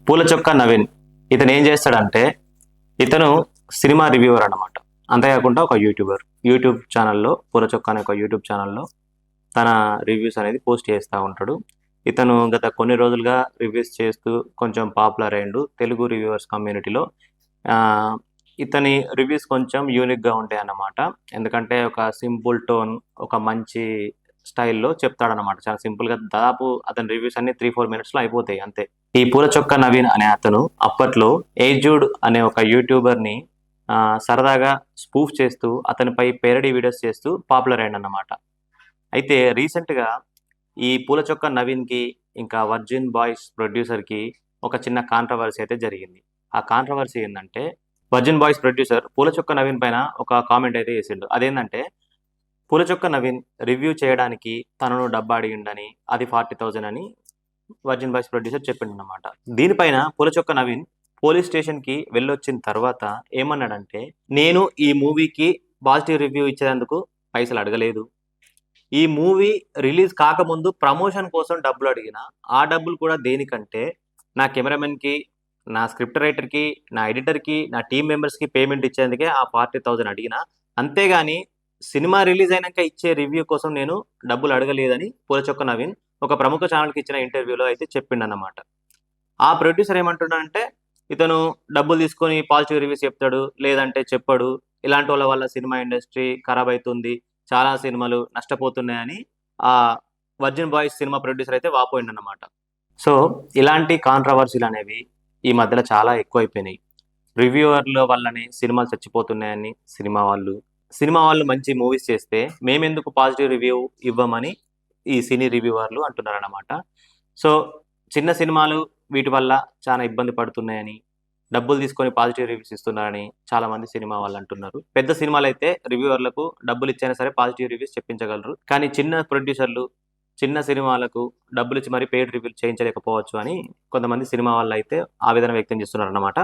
పూల చొక్క నవీన్ ఇతను ఏం చేస్తాడంటే ఇతను సినిమా రివ్యూవర్ అన్నమాట. అంతేకాకుండా ఒక యూట్యూబ్ ఛానల్లో పూల చొక్క అనే ఒక యూట్యూబ్ ఛానల్లో తన రివ్యూస్ అనేది పోస్ట్ చేస్తూ ఉంటాడు. ఇతను గత కొన్ని రోజులుగా రివ్యూస్ చేస్తూ కొంచెం పాపులర్ అయ్యిండు తెలుగు రివ్యూవర్స్ కమ్యూనిటీలో. ఇతని రివ్యూస్ కొంచెం యూనిక్గా ఉంటాయి అన్నమాట. ఎందుకంటే ఒక సింపుల్ టోన్, ఒక మంచి స్టైల్లో చెప్తాడనమాట. చాలా సింపుల్గా, దాదాపు అతని రివ్యూస్ అన్ని 3-4 మినిట్స్లో అయిపోతాయి అంతే. ఈ పూల చొక్క నవీన్ అనే అతను అప్పట్లో ఏజ్డ్ అనే ఒక యూట్యూబర్ని సరదాగా స్పూఫ్ చేస్తూ అతనిపై పేరడీ వీడియోస్ చేస్తూ పాపులర్ అయ్యిండన్నమాట. అయితే రీసెంట్గా ఈ పూల చొక్క నవీన్కి ఇంకా వర్జిన్ బాయ్స్ ప్రొడ్యూసర్కి ఒక చిన్న కాంట్రవర్సీ అయితే జరిగింది. ఆ కాంట్రవర్సీ ఏంటంటే వర్జిన్ బాయ్స్ ప్రొడ్యూసర్ పూల చొక్క నవీన్ పైన ఒక కామెంట్ అయితే చేసిండు. అదేంటంటే పూల చొక్క నవీన్ రివ్యూ చేయడానికి తనను డబ్బు అడిగిండని, అది 40,000 అని వర్జిన్ బాయ్స్ ప్రొడ్యూసర్ చెప్పిండనమాట. దీనిపైన పూల చొక్క నవీన్ పోలీస్ స్టేషన్కి వెళ్ళొచ్చిన తర్వాత ఏమన్నాడంటే, నేను ఈ మూవీకి పాజిటివ్ రివ్యూ ఇచ్చేందుకు పైసలు అడగలేదు. ఈ మూవీ రిలీజ్ కాకముందు ప్రమోషన్ కోసం డబ్బులు అడిగిన, ఆ డబ్బులు కూడా దేనికంటే నా కెమెరామెన్కి, నా స్క్రిప్ట్ రైటర్కి, నా ఎడిటర్కి, నా టీమ్ మెంబర్స్కి పేమెంట్ ఇచ్చేందుకే ఆ 40,000 అడిగిన, అంతేగాని సినిమా రిలీజ్ అయినాక ఇచ్చే రివ్యూ కోసం నేను డబ్బులు అడగలేదని పూల చొక్క నవీన్ ఒక ప్రముఖ ఛానల్కి ఇచ్చిన ఇంటర్వ్యూలో అయితే చెప్పిండన్నమాట. ఆ ప్రొడ్యూసర్ ఏమంటున్నాడంటే, ఇతను డబ్బులు తీసుకొని పాజిటివ్ రివ్యూస్ చెప్తాడు, లేదంటే చెప్పడు, ఇలాంటి వాళ్ళ వల్ల సినిమా ఇండస్ట్రీ ఖరాబ్ అవుతుంది, చాలా సినిమాలు నష్టపోతున్నాయని ఆ వర్జిన్ బాయ్స్ సినిమా ప్రొడ్యూసర్ అయితే వాపోయిండన్నమాట. సో ఇలాంటి కాంట్రవర్సీలు అనేవి ఈ మధ్యలో చాలా ఎక్కువైపోయినాయి. రివ్యూవర్ల వల్లనే సినిమాలు చచ్చిపోతున్నాయని సినిమా వాళ్ళు మంచి మూవీస్ చేస్తే మేమెందుకు పాజిటివ్ రివ్యూ ఇవ్వమని ఈ సినీ రివ్యూవర్లు అంటున్నారన్నమాట. సో చిన్న సినిమాలు వీటి వల్ల చాలా ఇబ్బంది పడుతున్నాయని, డబ్బులు తీసుకొని పాజిటివ్ రివ్యూస్ ఇస్తున్నారని చాలామంది సినిమా వాళ్ళు అంటున్నారు. పెద్ద సినిమాలు అయితే రివ్యూవర్లకు డబ్బులు ఇచ్చైనా సరే పాజిటివ్ రివ్యూస్ చెప్పించగలరు. కానీ చిన్న ప్రొడ్యూసర్లు చిన్న సినిమాలకు డబ్బులు ఇచ్చి మరీ పెయిడ్ రివ్యూలు చేయించలేకపోవచ్చు అని కొంతమంది సినిమా వాళ్ళు అయితే ఆవేదన వ్యక్తం చేస్తున్నారన్నమాట.